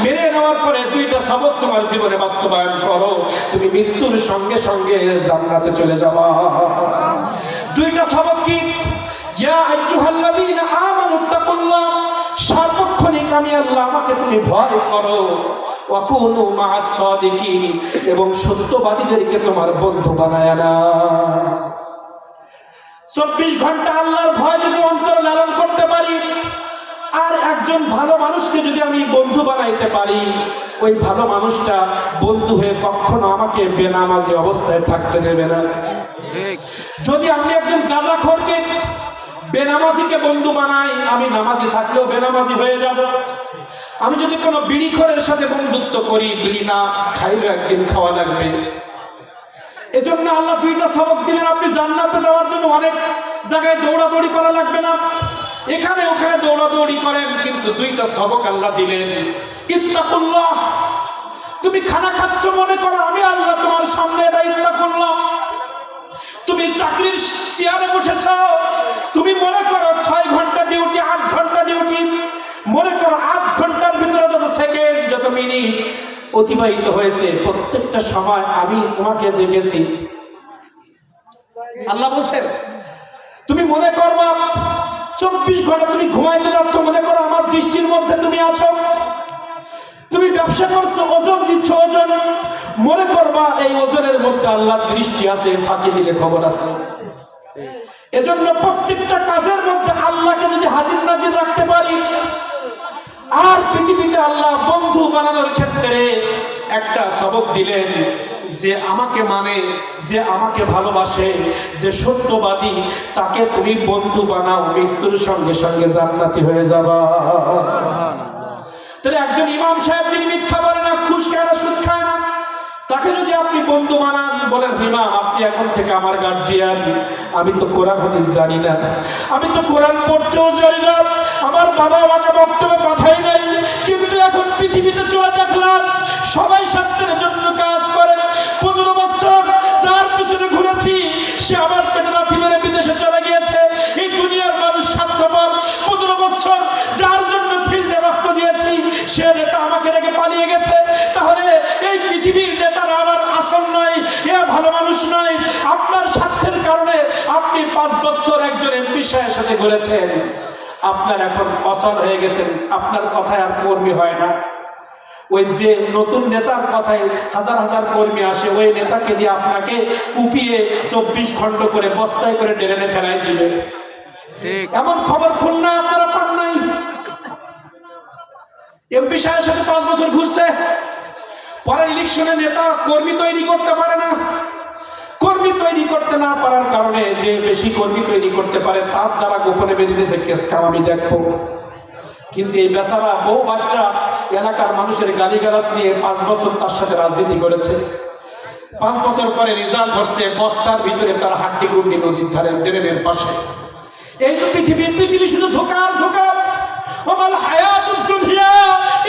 মেরে নেওয়ার পরে দুইটা সবক তোমার জীবনে বাস্তবায়ন করো, তুমি মৃত্যুর সঙ্গে সঙ্গে জান্নাতে চলে যাবা। দুইটা সবক কি? ইয়া আইয়ুহাল্লাযীনা আমানুত্তাকুল্লাহ, সার্বক্ষণিক আমি আল্লাহ আমাকে তুমি ভয় করো। ওয়া কুনু মা'আস সাদিকিন, এবং সত্যবাদীদেরকে তোমার বন্ধু বানায় না। 24 ঘন্টা আল্লাহর ভয় যদি অন্তরে লালন করতে পারি, আর একজন ভালো মানুষকে যদি আমি বন্ধু বানাইতে পারি, ওই ভালো মানুষটা বন্ধু হয়ে কখনো আমাকে বেনামাজি অবস্থায় থাকতে দেবে না। যদি আমি একজন গাঁজাখোরকে বেনামাজিকে বন্ধু বানাই, আমি নামাজি থাকলেও বেনামাজি হয়ে যাব। আমি যদি কোনো বিড়িখোরের সাথে বন্ধুত্ব করি, বিড়ি না খাইলেও একদিন খাওয়া লাগবে। এজন্য আল্লাহ দুইটা সবক দিলেন, আপনি জান্নাতে যাওয়ার জন্য অনেক জায়গায় দৌড়াদৌড়ি করা লাগবে না, এখানে ওখানে দৌড়াদৌড়ি করেন, কিন্তু দুইটা সবক আল্লাহ দিলেন। ইত্তাকুল্লাহ, তুমি খানা খাচ্ছ মনে করো আমি আল্লাহ তোমার সামনে, এটা ইত্তাকুল্লাহ। তুমি চাকরির চেয়ারে বসেছ, তুমি মনে করো 6 ঘন্টা ডিউটি, 8 ঘন্টা ডিউটি, মনে করো 8 ঘন্টার ভিতরে যত সেকেন্ড, যত মিনিট অতিবাহিত হয়েছে, প্রত্যেকটা সময় আমি তোমাকে দেখেছি। আল্লাহ বলছেন তুমি মনে করবা 24 ঘন্টা তুমি ঘুমাইতে যাচ্ছ, মনে করো আমার দৃষ্টির মধ্যে তুমি আছো। তুমি ব্যবসা করছো, ওজন দিচ্ছ, ওজন, মনে করবা এই ওজনের মধ্যে আল্লাহর দৃষ্টি আছে, ফাঁকি দিলে খবর আছে। এজন্য প্রত্যেকটা কাজের মধ্যে আল্লাহকে যদি হাজির নাজির রাখতে পারি, আর পৃথিবীতে আল্লাহ বন্ধু বানানোর ক্ষেত্রে একটা সবক দিলেন, যে আমাকে মানে, যে আমাকে ভালোবাসে, যে সত্যবাদী, তাকে তুমি বন্ধু বানাও, মৃত্যুর সঙ্গে সঙ্গে জান্নাতি হয়ে যাবা। তাহলে একজন ইমাম সাহেব যিনি মিথ্যা বলে না, ঘুষ খায় না, সুদ খায় না, তাকে যদি আপনি বন্ধু বানান, বলেন ইমাম আপনি এখন থেকে আমার গার্জিয়ান, আমি তো কোরআন হাদিস জানি না, আমি তো কোরআন পড়তেও জানি না, আমার বাবা আমাকে বক্তব্যে পাঠাই নাই, কিন্তু এখন পৃথিবীতে চলে দেখলাম সবাই স্বাস্থ্যের জন্য কাজ করে। 15 বছর যার পিছনে ঘুরেছি, সে আমার পেটে লাথি মেরে বিদেশে চলে গিয়েছে। এই দুনিয়ার মানুষ স্বার্থপর। 15 বছর যার জন্য ফিল্ডে রক্ত দিয়েছি, সে নেতা আমাকে রেখে পালিয়ে গেছে। তাহলে এই পৃথিবীর নেতারা আমার আসল নয়, এরা ভালো মানুষ নয়। আপনার স্বার্থের কারণে আপনি 5 বছর একজন এমপি সাহেবের সাথে ঘুরেছেন, আপনার এখন অসল হয়ে গেছেন, আপনার কথায় আর কর্মী হয় না। ওই যে নতুন নেতার কথায় হাজার হাজার কর্মী আসে, ওই নেতাকে দিয়ে আপনাকে কুপিয়ে 24 খণ্ড করে বস্তায় করে ট্রেনে ফেলাই দিবে। এমন খবর খুলনা আপনারা পান নাই? এমপি সাহেবের সাথে 5 বছর ঘুরছে, পরে ইলেকশনে নেতা কর্মী তৈরি করতে পারে না। কর্মী তৈরি করতে না পারার কারণে যে বেশি কর্মী তৈরি করতে পারে, তার দ্বারা গোপনে বেরিয়েছে কেস কাম আমি দেখবো। কিন্তু এই বেচারা বউ বাচ্চা এলাকার মানুষের গালিগালাজ নিয়ে 5 বছর তার সাথে রাজনীতি করেছে। 5 বছর পরে রেজাল্ট হচ্ছে, বস্তার ভিতরে তার হাড্ডি গুন্ডি নদীর ধারে ড্রেনের পাশে। এই তো পৃথিবী শুধু ধোঁকা আর ধোঁকা। ওমাল হায়াতুদ দুনিয়া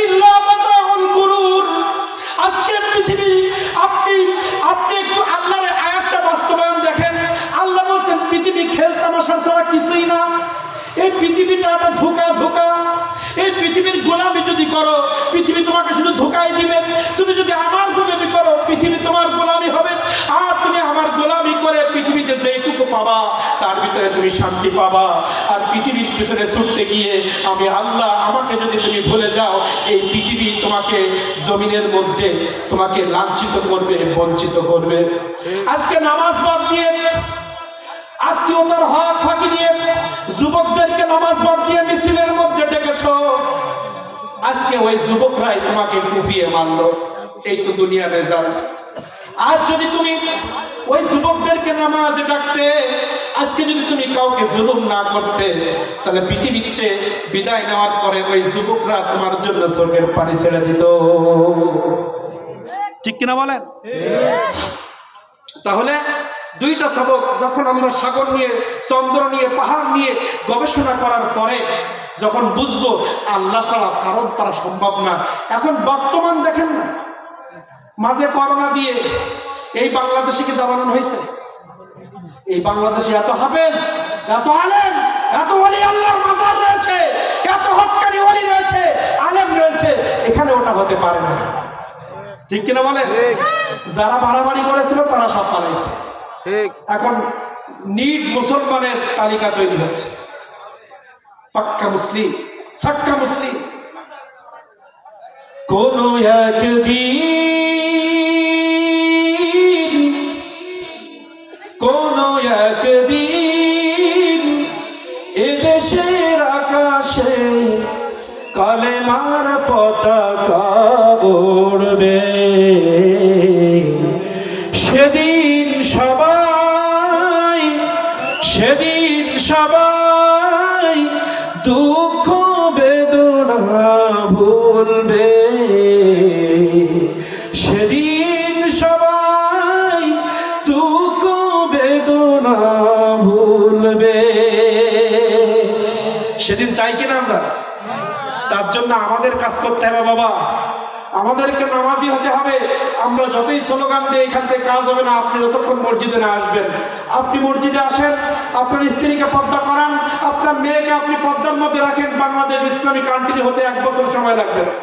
ইল্লা মাতাউল গুরুর। আজকে পৃথিবী, আপনি একটু আল্লাহর আয়াতটা বাস্তবায়ন দেখেন। আল্লাহ বলছেন পৃথিবী খেল তামাশা ছাড়া কিছুই না। এই পৃথিবীটা একটা ধোঁকা। এই পৃথিবীর গোলামি যদি করো, পৃথিবী তোমাকে শুধু ধোঁকাই দিবে। তুমি যদি আমার গোলামি করো, পৃথিবী তোমার গোলামি হবে। আর তুমি আমার গোলামি করে পৃথিবীতে যেটুকু পাবা, তার ভিতরে তুমি শান্তি পাবা। আর পৃথিবীর ভিতরে ছুটতে গিয়ে আমি আল্লাহ, আমাকে যদি তুমি ভুলে যাও, এই পৃথিবী তোমাকে জমিনের মধ্যে তোমাকে লাঞ্ছিত করবে, বঞ্চিত করবে। আজকে নামাজ বাদ দিয়ে, আত্মীয়তার হক ফাঁকি দিয়ে, যুবকদেরকে নামাজ বাদ দিয়ে মিছিলের মধ্যে ডেকেছো। আজকে ওই যুবকরাই তোমাকে কুপিয়ে মারলো। এই তো দুনিয়ার রেজাল্ট। আর যদি তুমি ওই যুবকদেরকে নামাজে ডাকতে, আজকে যদি তুমি কাউকে জুলুম না করতে, তাহলে পৃথিবীতে বিদায় নেওয়ার পরে ওই যুবকরা তোমার জন্য চোখের পানি ছেড়ে দিত। ঠিক কিনা বলেন? তাহলে দুইটা সবক যখন আমরা সাগর নিয়ে, চন্দ্র নিয়ে, পাহাড় নিয়ে গবেষণা করার পরে যখন বুঝবো আল্লাহ ছাড়া কারণ তারা সম্ভব না। এখন বর্তমান দেখেন না, মাঝে করোনা দিয়ে এই বাংলাদেশে কি দাবানন হয়েছে? এই বাংলাদেশে এত হাফেজ, এত আলেম, এত ওলি আল্লাহর মাজার রয়েছে, এত হক্কানি ওলি রয়েছে, আলেম রয়েছে। এখানে ওটা হতে পারে না। ঠিক কিনা বলে? যারা বাড়াবাড়ি করেছিল তারা সব পালাইছে। এখন নিট মুসলমানের তালিকা তৈরি হচ্ছে, পাক্কা মুসলিম, সাক্কা মুসলিম। কোন একদিন এদেশের আকাশে কালেমার পতাকা উড়বে, সেদিন সবাই দুঃখ বেদনা ভুলবে, সেদিন সবাই দুঃখ বেদনা ভুলবে। সেদিন চাই কিনা আমরা? তার জন্য আমাদের কাজ করতে হবে বাবা, আমাদেরকে নামাজি হতে হবে। আমরা যতই স্লোগান দিয়ে এখান থেকে কাজ হবে না। আপনি যতক্ষণ মসজিদে না আসবেন, আপনি মসজিদে আসেন, আপনার স্ত্রীকে পর্দা করান, আপনার মেয়েকে আপনি পর্দার মধ্যে রাখেন। বাংলাদেশ ইসলামিক কান্ট্রি হতে 1 বছর সময় লাগবে না।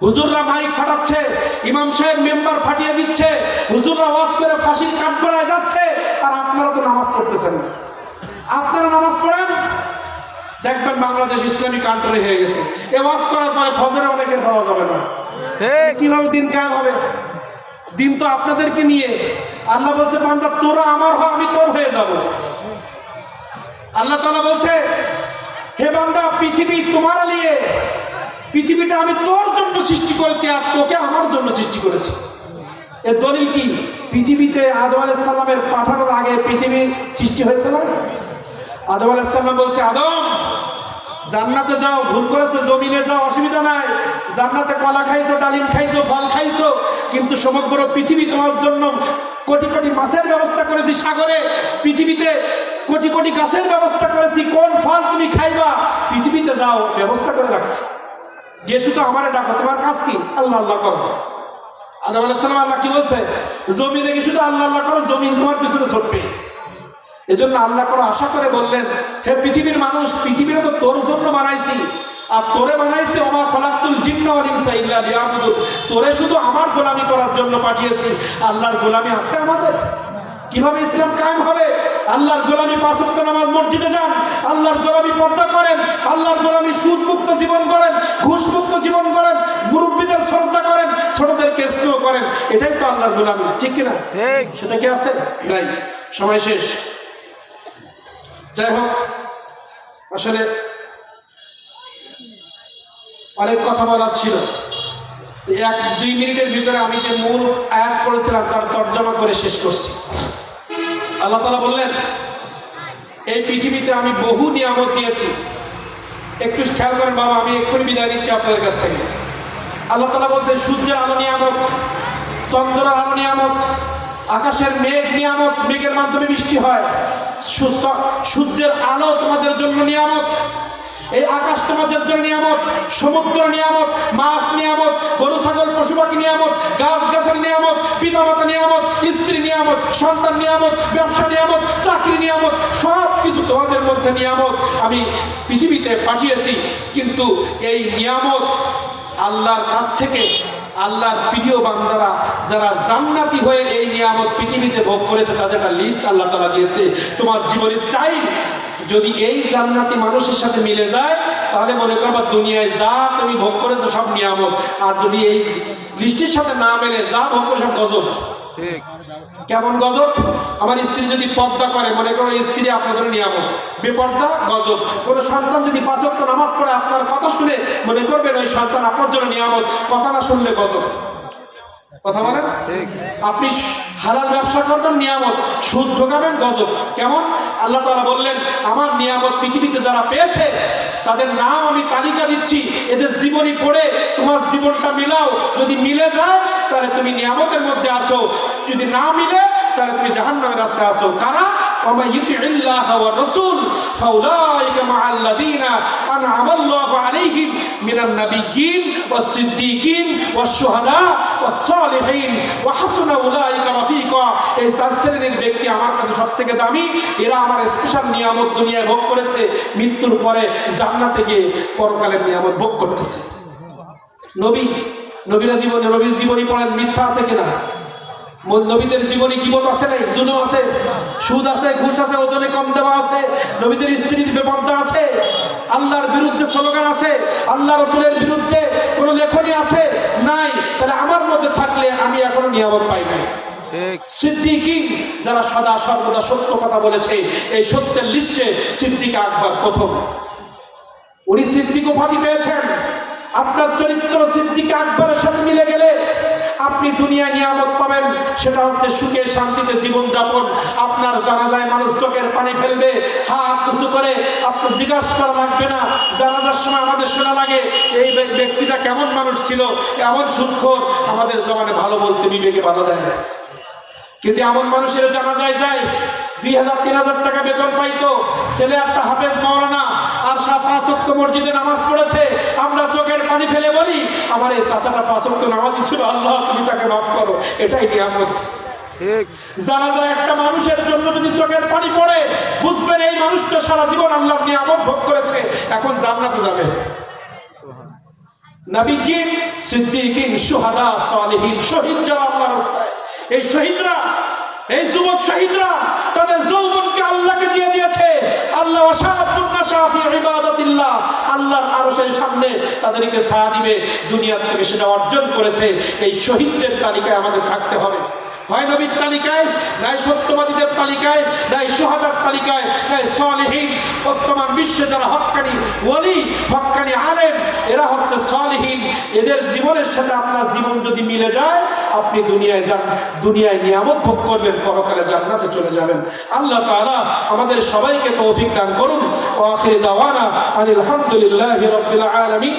হুজুররা মাইক ফাটাচ্ছে, ইমাম সাহেব মেম্বার ফাটিয়ে দিচ্ছে, হুজুররা ওয়াজ করে ফাঁসির কাঠগড়ায় যাচ্ছে, আর আপনারা তো নামাজ পড়তেছেন না। আপনারা নামাজ পড়েন, দেখবেন বাংলাদেশ ইসলামিক কান্ট্রি হয়ে গেছে। এ ওয়াজ করার পরে ফজরে অনেকের পাওয়া যাবে না। কিভাবে দিন কায়েম হবে? দিন তো আপনাদেরকে নিয়ে। আল্লাহ বলছে বান্দা তোরা আমার হ, আমি তোর হয়ে যাব। আল্লাহ তাআলা বলছে হে বান্দা পৃথিবী তোমার নিয়ে, পৃথিবীটা আমি তোর জন্য সৃষ্টি করেছি আর তোকে আমার জন্য সৃষ্টি করেছি। এর দলিল কি? পৃথিবীতে আদম আলাইহিস সালামের পাঠানোর আগে পৃথিবী সৃষ্টি হয়েছে না? আদম আলাইহিস সালাম বলছে আদম জান্নাতে যাও, ভুল করেছো, জমিনে যাও, অসুবিধা নাই। জান্নাতে কলা খাইছো, ডালিম খাইছো, ফল খাইছো, কিন্তু সমগ্র পৃথিবী তোমার জন্য কোটি কোটি মাছের ব্যবস্থা করেছি সাগরে, পৃথিবীতে কোটি কোটি গাছের ব্যবস্থা করেছি। কোন ফল তুমি খাইবা? পৃথিবীতে যাও, ব্যবস্থা করে রাখছি। গিয়ে শুধু আমারে ডাকো, তোমার কাজ কি? আল্লাহ আল্লাহ করো। আদম আলাইহিস সালাম আল্লাহ কি বলছে? জমিনে গিয়ে শুধু আল্লাহ আল্লাহ করো, জমিন তোমার পিছনে ছুটবে। এজন্য আল্লাহ করে আশা করে বললেন হে পৃথিবীর মানুষ, পৃথিবীটা তো তোর জন্য বানাইছি, আর তোরে বানাইছি ওমা খলাকতুল জিন্না ওয়াল ইনসা ইল্লা লিয়াবুদুন, তোরে শুধু আমার গোলামি করার জন্য পাঠিয়েছি। আল্লাহর গোলামি আছে আমাদের? কিভাবে ইসলাম কায়েম হবে? আল্লাহর গোলামি, 5 ওয়াক্ত নামাজ, মসজিদে যান, আল্লাহর গোলামি পর্দা করেন, আল্লাহর গোলামি সুদ মুক্ত জীবন করেন, ঘুষ মুক্ত জীবন করেন, মুরব্বীদের শ্রদ্ধা করেন, ছোটদেরকে স্নেহ করেন, এটাই তো আল্লাহর গোলামি। ঠিক কিনা? সেটা কি আছে? নাই। সময় শেষ। যাই হোক, আসলে অনেক কথা বলার ছিল। 1-2 মিনিটের ভিতরে আমি যে মূল আয়াত পড়েছিলাম তার তর্জমা করে শেষ করছি। আল্লাহ তাআলা বললেন এই পৃথিবীতে আমি বহু নিয়ামত দিয়েছি। একটু খেয়াল করেন বাবা, আমি এক্ষুনি বিদায় নিচ্ছি আপনাদের কাছ থেকে। আল্লাহ তাআলা বলছেন সূর্যের আলো নিয়ামত, চন্দ্রের আলো নিয়ামত, আকাশের মেঘ নিয়ামত, মেঘের মাধ্যমে বৃষ্টি হয়। সূর্যের আলো তোমাদের জন্য নিয়ামত, এই আকাশ তোমাদের জন্য নিয়ামত, সমুদ্র নিয়ামত, মাছ নিয়ামত, গরু ছাগল পশু পাখি নিয়ামত, গাছ গাছের নিয়ামত, পিতামাতা নিয়ামত, স্ত্রী নিয়ামত, সন্তান নিয়ামত, ব্যবসা নিয়ামত, চাকরি নিয়ামত, সব কিছু তোমাদের মধ্যে নিয়ামত আমি পৃথিবীতে পাঠিয়েছি। কিন্তু এই নিয়ামত আল্লাহর কাছ থেকে, আল্লাহর প্রিয় বান্দারা যারা জান্নাতি হয়ে এই নিয়ামত পৃথিবীতে ভোগ করেছে তাদের একটা লিস্ট আল্লাহ তাআলা দিয়েছে। তোমার জীবন স্টাইল যদি এই জান্নাতি মানুষের সাথে মিলে যায় তাহলে মনে করবা দুনিয়ায় যা তুমি ভোগ করেছো সব নিয়ামত, আর যদি এই লিস্টের সাথে না মেলে যা ভোগ করে সব গজব। ঠিক কেমন গজব? আমার স্ত্রী যদি পর্দা করে, মনে করো স্ত্রী আপনার জন্য নিয়ামত, বেপর্দা গজব। কোনো সন্তান যদি 5 ওয়াক্ত নামাজ পড়ে আপনার কথা শুনে, মনে করবেন ওই সন্তান আপনার জন্য নিয়ামত, কথা না শুনলে গজব। কথা বলেন? আপনি হালাল ব্যবসা করবেন নিয়ামত, সুদ ঢোকাবেন গজব। কেমন? আল্লাহ তাআলা বললেন আমার নিয়ামত পৃথিবীতে যারা পেয়েছে তাদের নাম আমি তালিকা দিচ্ছি, এদের জীবনী পড়ে তোমার জীবনটা মিলাও। যদি মিলে যায় তাহলে তুমি নিয়ামতের মধ্যে আসো, যদি না মিলে তাহলে তুমি জাহান্নামের রাস্তায় আসো। কারা? ওয়া ইউতিল্লাহ ওয়া রাসূল ফাউলাইকা মাআল্লাযীনা আনআমা আল্লাহু আলাইহিম মিনান নাবিয়্যিন ওয়াস সিদ্দীকিন ওয়াশ শুহাদা ওয়াস সালিহিন ওয়া হাসুনা উলাইকা রাফিকা। এই 4 শ্রেণীর ব্যক্তি আমার কাছে সবথেকে দামি। এরা আমার স্পেশাল নিয়ামত দুনিয়ায় ভোগ করেছে, মৃত্যুর পরে জান্নাতে গিয়ে পরকালের নিয়ামত ভোগ করতেছে। নবীর জীবনী পড়েন, মিথ্যা আছে কিনা? নবীদের জীবনী গীবত আছে নাই? জুলুম আছে, সুদ আছে, ঘুষ আছে, ওজনে কম দেওয়া আছে, নবীদের স্ত্রীর বেপর্দা আছে, আল্লাহর বিরুদ্ধে স্লোগান আছে, আল্লাহ রাসূলের বিরুদ্ধে কোনো লেখনী আছে? নাই। তাহলে আমার মধ্যে থাকলে আমি এখনো নিয়ামত পাই নাই। সিদ্দিকীন যারা সদা সর্বদা সত্য কথা বলেছে, এই সত্যের লিস্টে সিদ্দিক আকবর প্রথম। উনি সিদ্দিক উপাধি পেয়েছেন। আপনার চরিত্র সিদ্দিক আকবরের সাথে মিলে গেলে আপনি দুনিয়ায় নিয়ামত পাবেন, সেটা হচ্ছে সুখে শান্তিতে জীবন যাপন। আপনার জানাজায় মানুষ চোখের পানি ফেলবে, হাত উঁচু করে, আপনার জিজ্ঞাসা করা লাগবে না। জানাজার সময় আমাদের শোনা লাগে এই ব্যক্তিটা কেমন মানুষ ছিল, এমন সুদখোর, আমাদের জমানে ভালো বলতে বিবেকে বাধা দেয় না। কিন্তু এমন মানুষের জানাজায় যায়, 2000-3000 টাকা বেতন পাইতো, ছেলে একটা হাফেজ মাওলানা, আর 5 ওয়াক্ত মসজিদে নামাজ পড়েছে। আমরা চোখের পানি ফেলে বলি, আমার এই চাচাটা 5 ওয়াক্ত নামাজি ছিল, আল্লাহ তুমি তাকে মাফ করো। এটাই নিয়ামত। জানাজায় একটা মানুষের জন্য যদি চোখের পানি পড়ে, বুঝবেন এই মানুষটা সারা জীবন আল্লাহর নিয়ামত ভোগ করেছে, এখন জান্নাতে যাবে। নবীগণ, সিদ্দিকীন, শুহাদা, সালেহীন, শহীদ যারা আল্লাহর রাস্তায়, এই শহীদরা, এই যুবক শহীদরা তাদের যৌবনকে আল্লাহকে দিয়ে দিয়েছে। আল্লাহ আল্লাহর আরশের সামনে তাদেরকে ছায়া দিবে, দুনিয়ার থেকে সেটা অর্জন করেছে। এই শহীদদের তালিকায় আমাদের থাকতে হবে। হয় নবীর তালিকায়, নাই সত্যবাদীদের তালিকায়, নাই শুহাদার তালিকায়, নাই সালেহীন। বর্তমান বিশ্বে যারা হক্কানি ওয়ালি, হক্কানি আলেম, এরা হচ্ছে সালেহীন। এদের জীবনের সাথে আপনার জীবন যদি মিলে যায়, আপনি দুনিয়ায় যান, দুনিয়ায় নিয়ামত ভোগ করবেন, পরকালে জান্নাতে চলে যাবেন। আল্লাহ তাআলা আমাদের সবাইকে তৌফিক দান করুন। ওয়া আখিরু দাওয়ানা আনিল হামদুলিল্লাহি রাব্বিল আলামিন।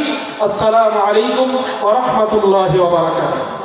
আসসালামু আলাইকুম ওয়া রাহমাতুল্লাহি ওয়া বারাকাতুহু।